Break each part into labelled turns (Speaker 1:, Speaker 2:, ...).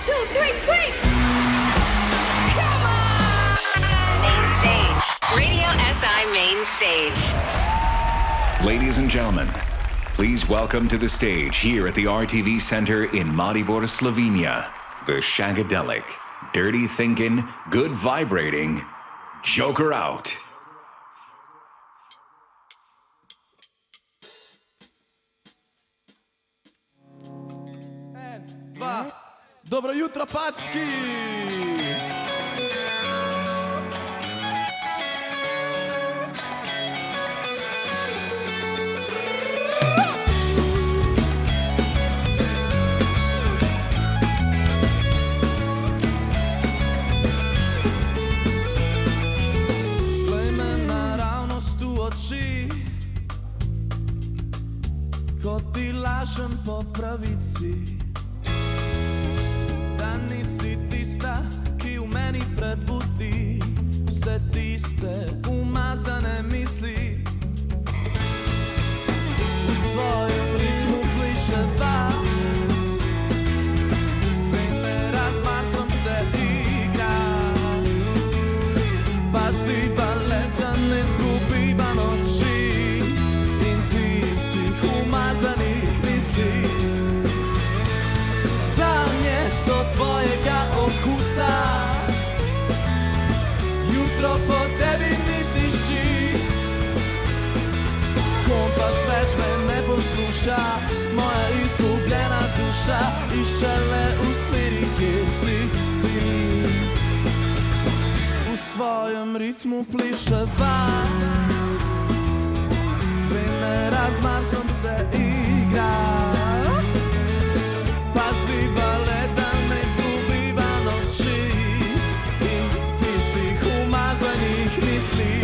Speaker 1: 2, 3, scream! Come on!
Speaker 2: Main stage. Radio SI Main Stage.
Speaker 3: Ladies and gentlemen, please welcome to the stage here at the RTV Center in Maribor, Slovenia, the shagadelic, dirty thinking, good vibrating, Joker Out.
Speaker 4: Dobro jutro, Packi! Glej me naravnost v oči, ko ti lažem po pravici. Nisi tista, ki v meni prebudi vse tiste umazane misli. V svojem ritmu pliševa, fejne razmarsom se igra. Paziva le, da ne zgubiva noči in tistih umazanih misli. Sanje so tvojega okusa, jutro po tebi mi diši. Kompas več me ne posluša, moja izgubljena duša išče le v smeri, kjer si ti. V svojem ritmu pliševa, fejne razmarsom se igra. Paziva le, da ne izgubiva noči in tistih umazanih misli.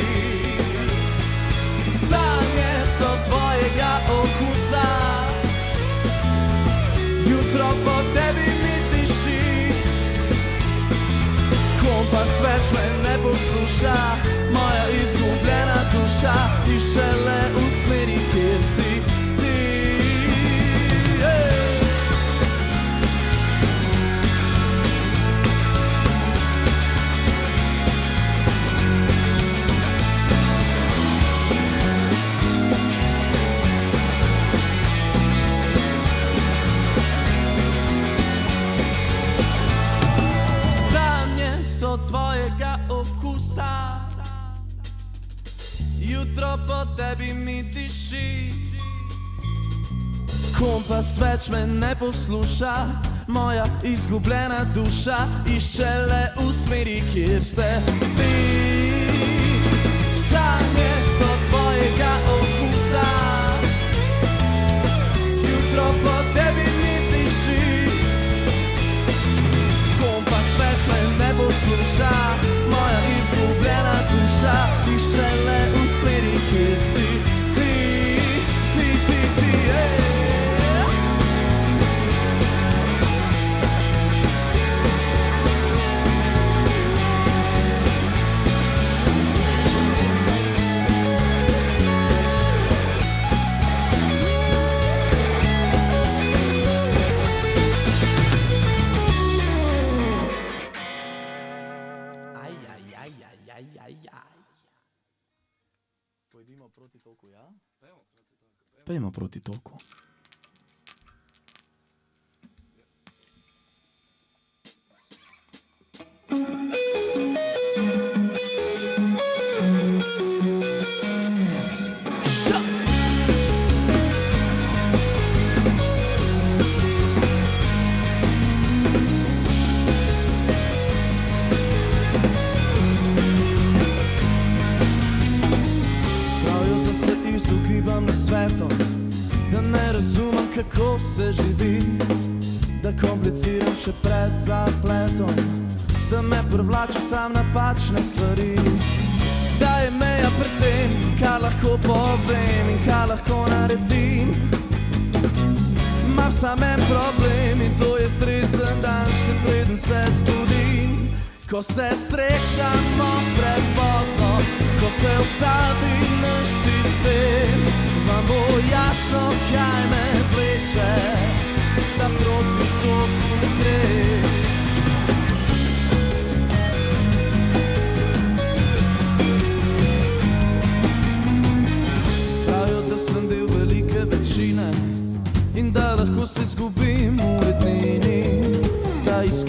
Speaker 4: Sanje so tvojega okusa, jutro po tebi mi diši. Kompas več me ne posluša, moja izgubljena duša išče le v smeri, kjer si ti. Tvojega okusa, jutro po tebi mi diši. Kompas več me ne posluša, moja izgubljena duša išče le v smeri, kjer ste vi. Sanje so tvojega okusa, jutro po tebi mi diši. Kompas več me ne posluša, moja izgubljena duša išče le v smeri, kjer si ti, ti, ti, ti, Pojdimo proti toku, ja? Pejmo proti toku. Izogibam na svetom, da ne razumem, kako se živi, da kompliciram še pred zapletom, da me privlačijo sam napačne stvari. Da je meja pred tem, kar lahko povem in kar lahko naredim. Imam sam en problem in to je stressen dan, še preden se zbudim. Ko se srečamo prepozno, ko se ustavi naš sistem, vam bo jasno, kaj me vleče, da proti toku gre.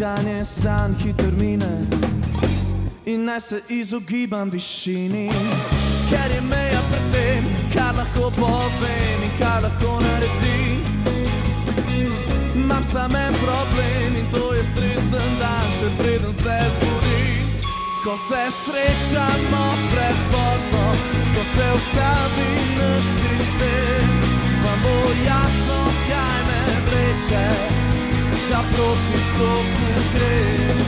Speaker 4: iskanje sanj hitro mine in naj se izogibam višini, ker je meja pred tem, kar lahko povem in kar lahko naredim. Imam samo en problem in to je stresen dan, še preden se zbudim. Ko se srečamo prepozno, ko se ustavi naš sistem, vam bo jasno, kaj me vleče, da proti toku grem.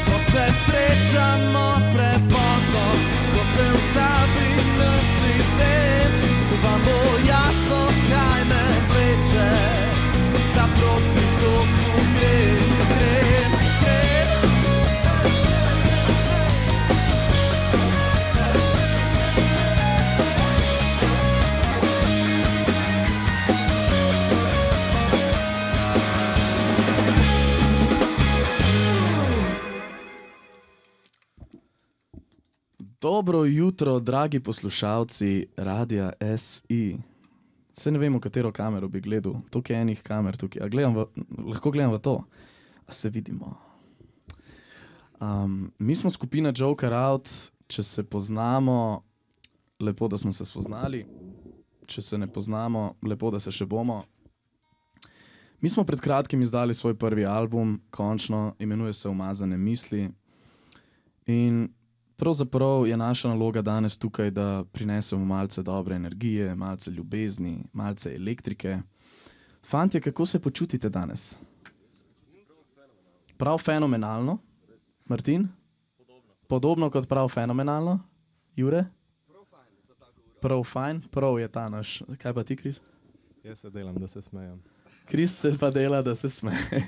Speaker 4: Ko se srečamo prepozno, ko se ustavi naš sistem, vam bo jasno, kaj me vleče, da proti toku grem. Dobro jutro, dragi poslušalci Radia SI. Se ne vem, v katero kamero bi gledal. Tukaj je enih kamer tukaj. Lahko gledam v to. A se vidimo. Mi smo skupina Joker Out. Če se poznamo, lepo, da smo se spoznali. Če se ne poznamo, lepo, da se še bomo. Mi smo pred kratkim izdali svoj prvi album, končno, imenuje se Umazane misli. In pravzaprav je naša naloga danes tukaj, da prinesemo malce dobre energije, malce ljubezni, malce elektrike. Fantje, kako se počutite danes? Prav fenomenalno? Martin? Podobno kot prav fenomenalno? Jure? Prav fajn? Prav je ta naš. Kaj pa ti, Kris?
Speaker 5: Jaz se delam, da se smejem.
Speaker 4: Kris se pa dela, da se smeje.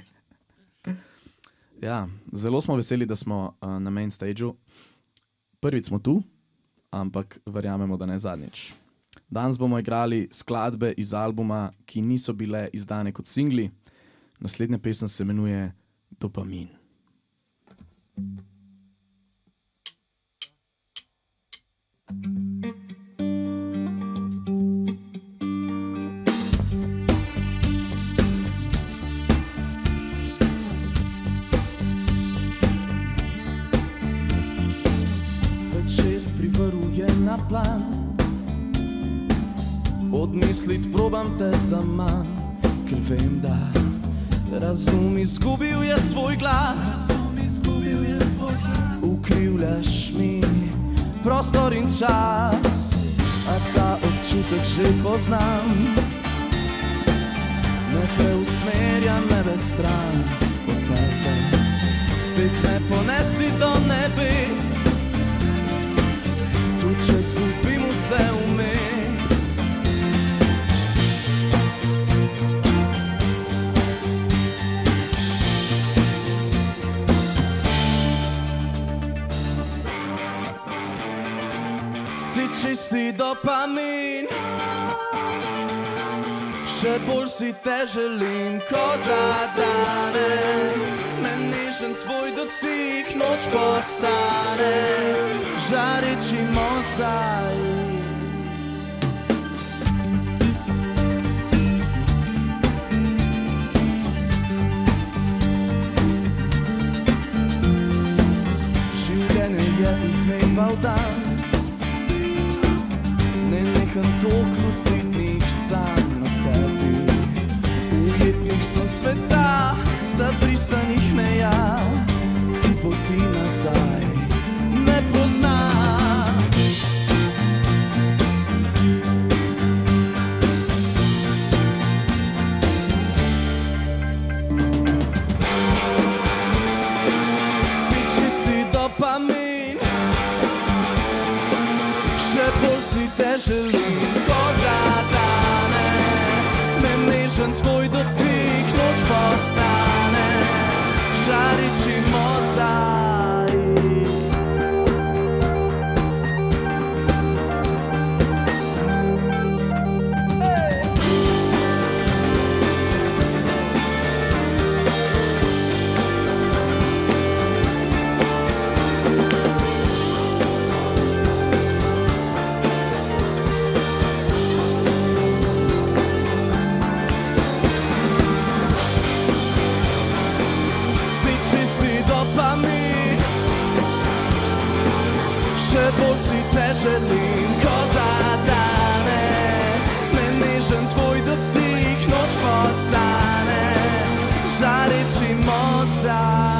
Speaker 4: Ja, zelo smo veseli, da smo na main stageu. Prvič smo tu, ampak verjamemo, da ne zadnjič. Danes bomo igrali skladbe iz albuma, ki niso bile izdane kot singli. Naslednja pesem se imenuje Dopamin. Na plan odmislit probam te za manj, ker vem, da razum izgubil je svoj glas. Ukrivljaš mi prostor in čas, a ta občutek že poznam. Me preusmerja, me več stran od tebe. Spet me ponesi do nebes, če zgubim vse vmes. Si čisti dopamin, še bolj si te želim, ko zadane. Nežen tvoj dotik noč postane žareči mozaik. Življenje je iz dneva v dan, nenehen tok lucidnih sanj o tebi. Ujetnik sem sveta, zabrisanih meja, ki poti nazaj ne pozna. Si čisti dopamin, še te želim ko zadane, me nežen tvoj dotik noč postane, žareči mozaik. Še bolj si te želim ko zadane, me nežen tvoj dotik noč postane, žareči mozaik.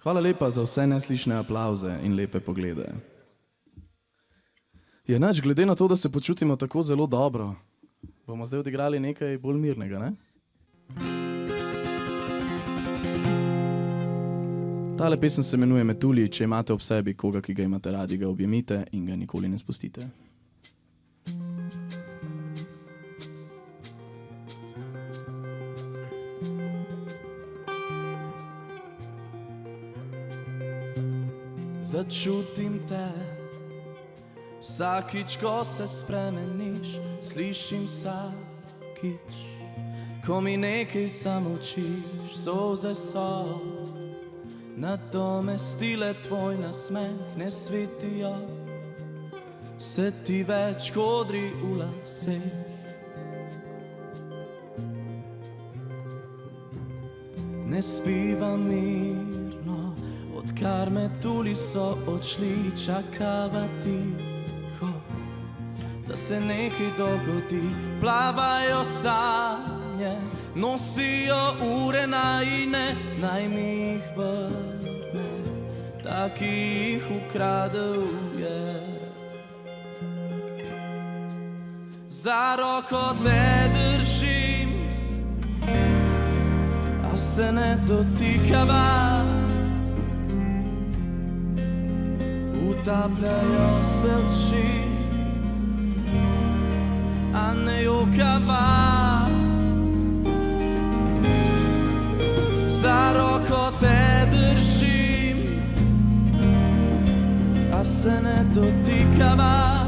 Speaker 4: Hvala lepa za vse neslišne aplavze in lepe poglede. Je nač, glede na to, da se počutimo tako zelo dobro, bomo zdaj odigrali nekaj bolj mirnega, ne? Tale pesem se imenuje Metulji, če imate ob sebi koga, ki ga imate radi, ga objemite in ga nikoli ne spustite. Začutim te, vsakič, ko se spremeniš, slišim vsakič, ko mi nekaj zamolčiš, solze so nadomestile tvoj nasmeh, ne svetijo se ti več kodri v laseh. Ne spivam mirno, odkar metulji so odšli, čakava tiho, da se nekaj dogodi, plavajo sanje, nosijo ure najine, naj mi jih vrne, taki jih ukradel je. Za roko te držim, a se ne dotikava, utapljajo se oči, a ne jokava. Za roko te držim, a se ne dotikava,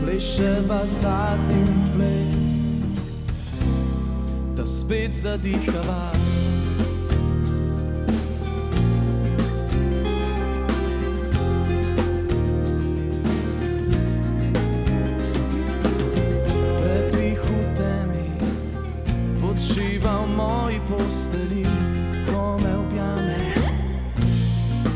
Speaker 4: pleševa zadnji ples, da spet zadihava. Počiva v moji posteli, ko me objame,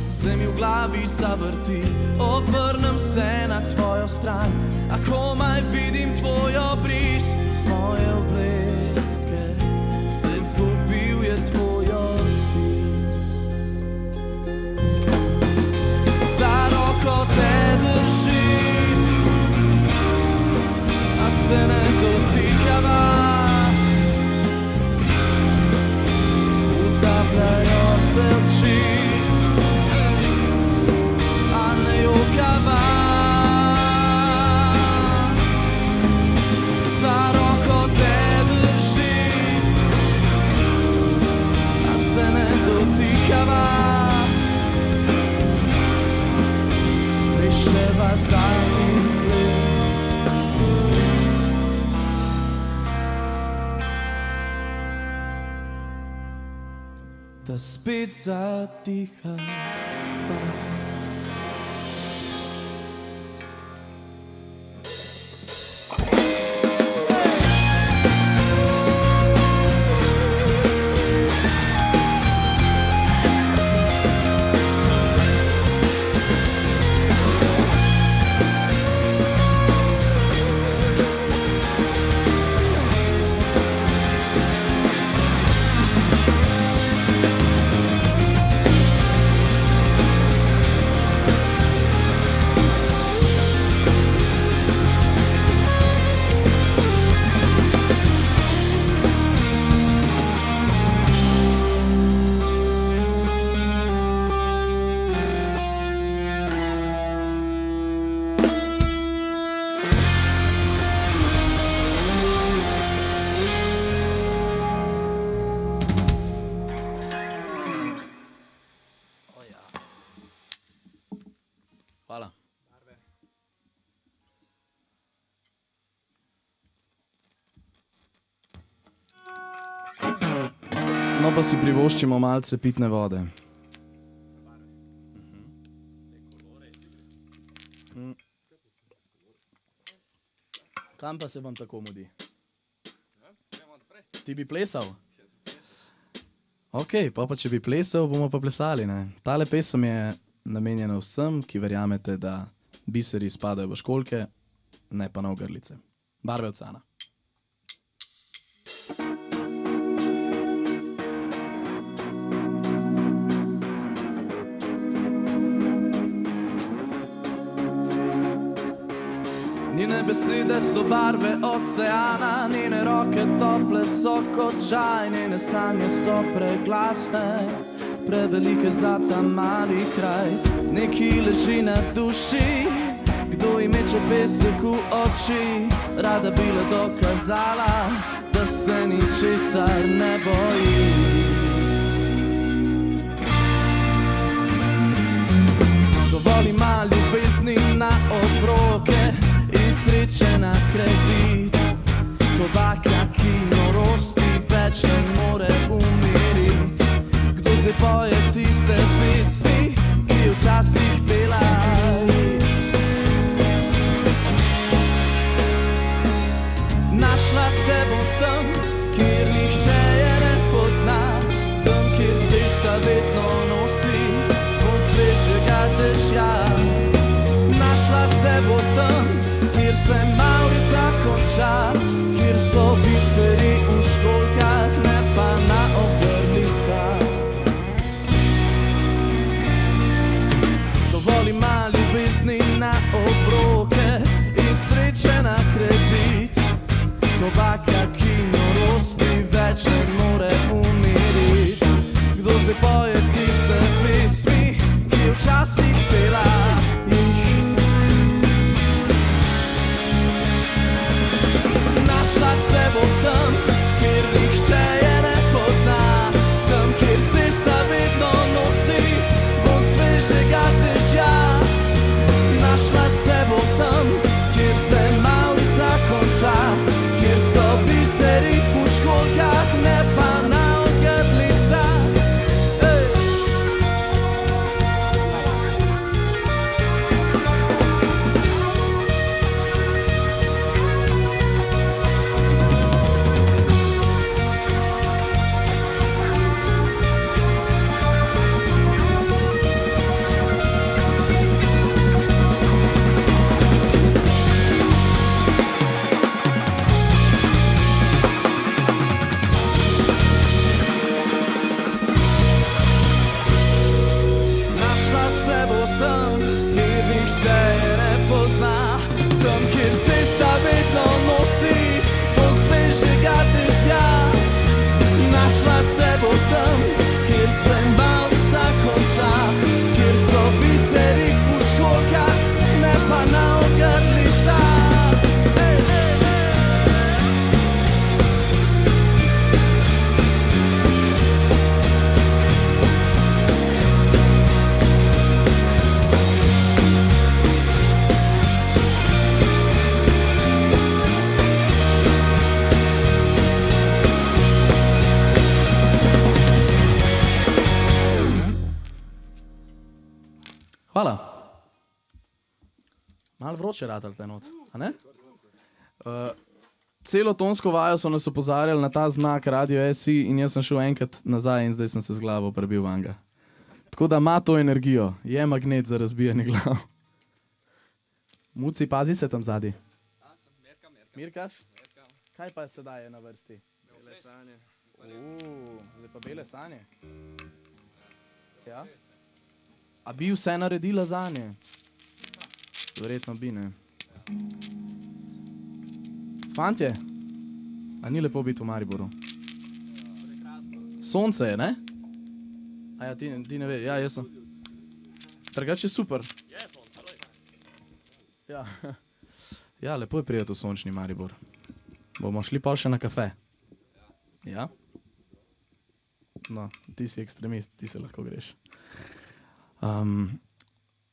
Speaker 4: se mi v glavi zavrti, obrnem se na tvojo stran, a komaj vidim tvoj obris z moje obleke, se zgubil je tvoj odtis. Za roko te držim, a se ne dotikava, utapljajo se oči, a ne jokava. Za roko te držim, a se ne dotikava, pleševa zadnji ples. Da spet zadiha. No pa si privoščimo malce pitne vode. Kam pa se vam tako mudi? Ti bi plesal? Ok, pa če bi plesal, bomo pa plesali, ne? Tale pesem je namenjena vsem, ki verjamete, da biseri spadajo v školjke, ne pa na ogrlice. Barve oceana. Njene besede so barve oceana, njene roke tople so kot čaj, njene sanje so preglasne, prevelike za ta mali kraj. Neki leži na duši, kdo ji meče pesek v oči, rada bi le dokazala, da se ničesar ne boji. Dovolj ima ljubezni na obroke in sreče na kredit. Tobaka, ki norosti več ne more umirit. Kdo zdaj poje tiste pesmi, ki je včasih pela? Našla se bo tam, kjer nihče je ne pozna, tam, kjer cesta vedno nosi vonj svežega dežja. Našla se bo tam, kjer se mavrica konča, kjer so biseri v školjkah, ne pa na ogrlicah. Dovolj ima ljubezni na obroke in sreče na kredit. Tobaka, ki norosti več ne more umirit. Kdo zdaj poje tiste pesmi, ki je včasih pela jih? Našla se bo tam, kjer nihče je ne pozna, tam, kjer cesta vedno nosi vonj svežega dežja. Našla se bo tam, kjer se mavrica konča, kjer so biseri v školjkah, ne pa na ogrlicah. Našla se bo tam, kjer nihče je ne pozna, tam, kjer cesta vedno nosi vonj svežega dežja. Našla se bo tam, kjer se mavrica konča, kjer so biseri v školjkah, ne pa na ogrlicah. Hvala. Malo vroče ratal te not, a ne? Celo tonsko vajo so nas opozarjali na ta znak Radio SI in jaz sem šel enkrat nazaj in zdaj sem se z glavo prebil vanga. Tako da ima to energijo, je magnet za razbijanje glav. Muci, pazi se tam zadaj. Mirkaš? Kaj pa sedaj je na vrsti?
Speaker 5: Bele sanje.
Speaker 4: Zdaj pa bele sanje. Ja? A bi vse naredila zanje? Verjetno bi, ne. Fantje, a ni lepo biti v Mariboru? Sonce je, ne? A ja, ti ne ve, ja, jaz sem. Drugače je super. Ja. Ja, lepo je prijeti v sončni Maribor. Bomo šli pa še na kafe. Ja? No, ti si ekstremist, ti se lahko greš.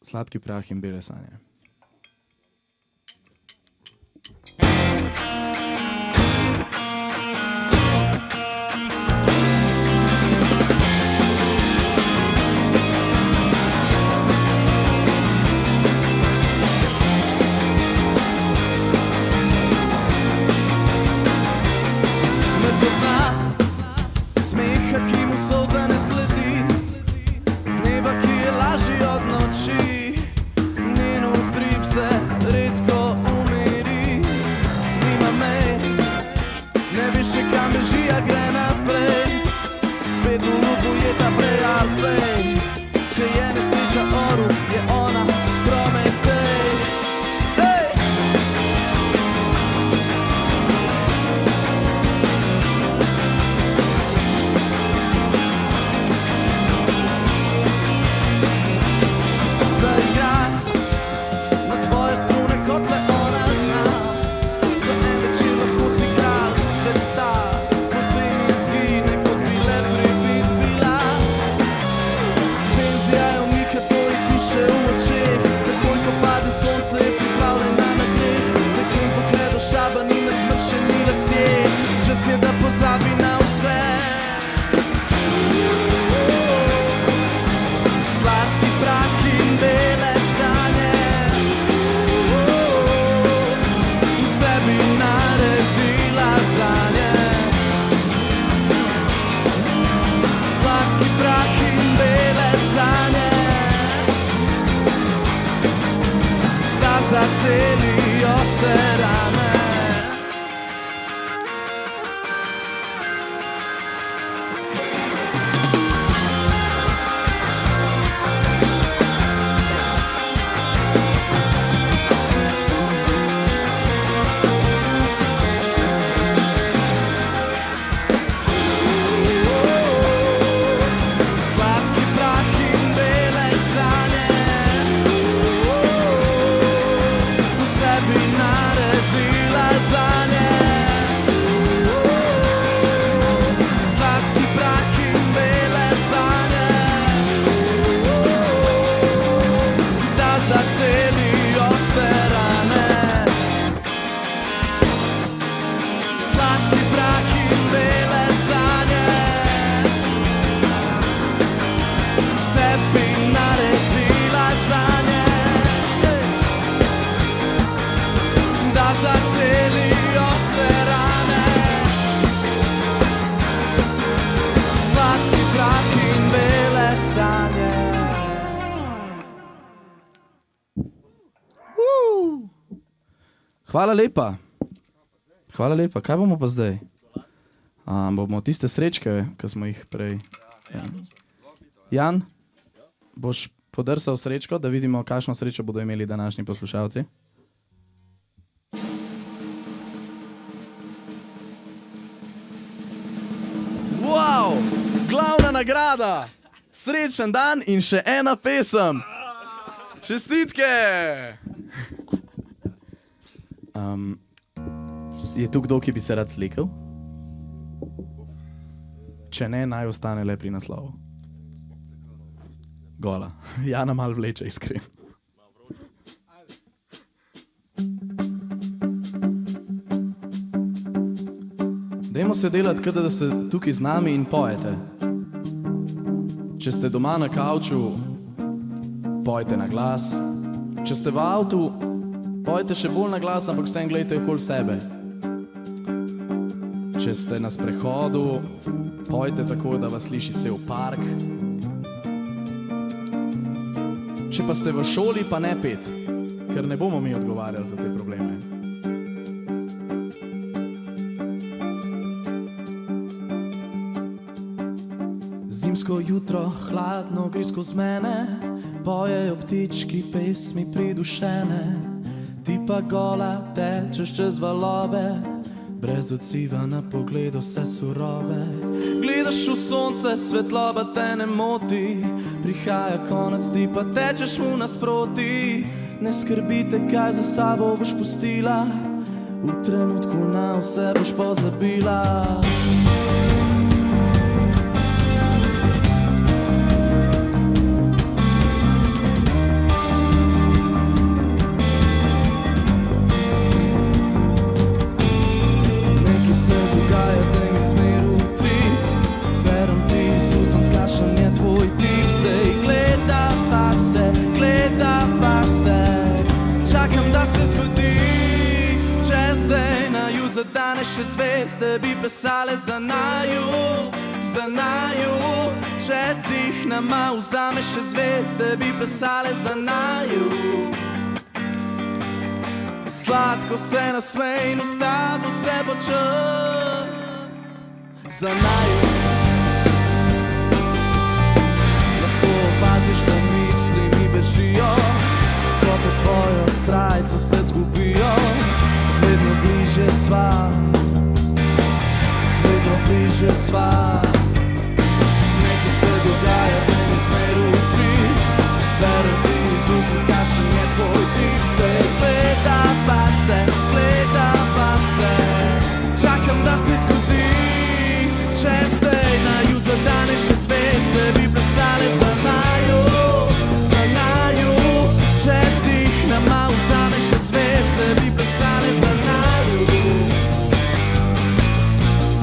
Speaker 4: Sladki prah in bele sanje. Hvala lepa. Hvala lepa. Kaj bomo pa zdaj? Bomo tiste srečke, ki smo jih prej... Jan, boš podrsal srečko, da vidimo, kakšno srečo bodo imeli današnji poslušalci? Wow! Glavna nagrada! Srečen dan in še ena pesem! Čestitke! Je tu kdo, ki bi se rad slikal? Če ne, naj ostane le pri naslovu. Gola. Jana malo vleče, iskren. Dajmo se delati, kada da ste tukaj z nami in pojete. Če ste doma na kavču, pojte na glas. Če ste v avtu, pojte še bolj na glas, ampak vsem gledajte okoli sebe. Če ste na sprehodu, pojte tako, da vas sliši cel park. Če pa ste v šoli, pa ne pet, ker ne bomo mi odgovarjali za te probleme. Zimsko jutro, hladno gre skozi mene, pojejo ptički pesmi pridušene. Ti pa gola tečeš čez valove, brez odziva na pogled vse surove. Gledaš v sonce, svetloba te ne moti, prihaja konec, ti pa tečeš mu nasproti. Ne skrbite, kaj za sabo boš pustila, v trenutku na vse boš pozabila. Še zvezde bi plesale za naju, za naju. Če dihnama vzame še zvezde bi plesale za naju. Sladko se nasmej in ustavo se bo čas za naju. Lahko opaziš, da misli mi bežijo, ko po tvojo srajco se zgubijo. Vedno bliže sva, vedno bliže sva. Nekaj se dogaja, da mi zmeru utrik, berem ti iz usnic, kakšen je tvoj tip. Zdaj gleda pa se, čakam, da se zgodi. Če zdaj naju zadane še zvezde, bi plesale za naju, za naju. Če dihnama vzame še zvezde, bi plesale za naju.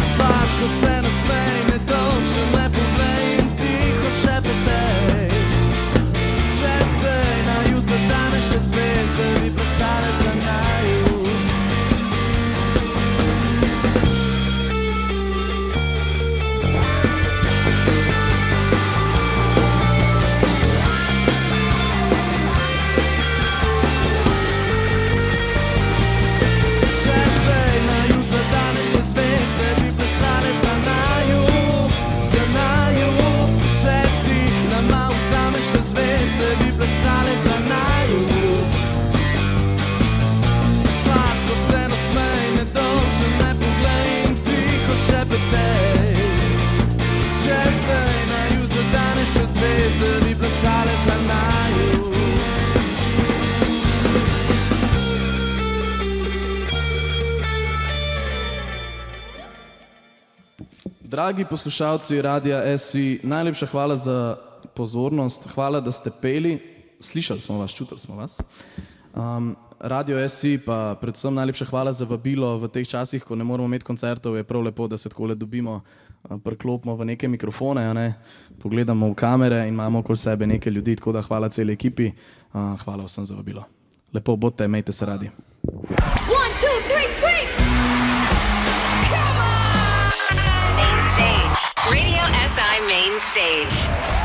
Speaker 4: Sladko se nasmej, ne dolžen le poglej in tiho šepetej. Če zdaj naju zadane še zvezde, bi plesale za naju. Dragi poslušalci Radia SI, najlepša hvala za pozornost, hvala, da ste peli, slišali smo vas, čutili smo vas. Radio SI pa predvsem najlepša hvala za vabilo v teh časih, ko ne moramo imeti koncertov, je prav lepo, da se takole dobimo, priklopimo v neke mikrofone, ne? Pogledamo v kamere in imamo okoli sebe nekaj ljudi, tako da hvala celi ekipi, hvala vsem za vabilo. Lepo bodite, imejte se radi.
Speaker 1: 1, 2, 3, scream!
Speaker 2: Main stage. Radio SI Main Stage.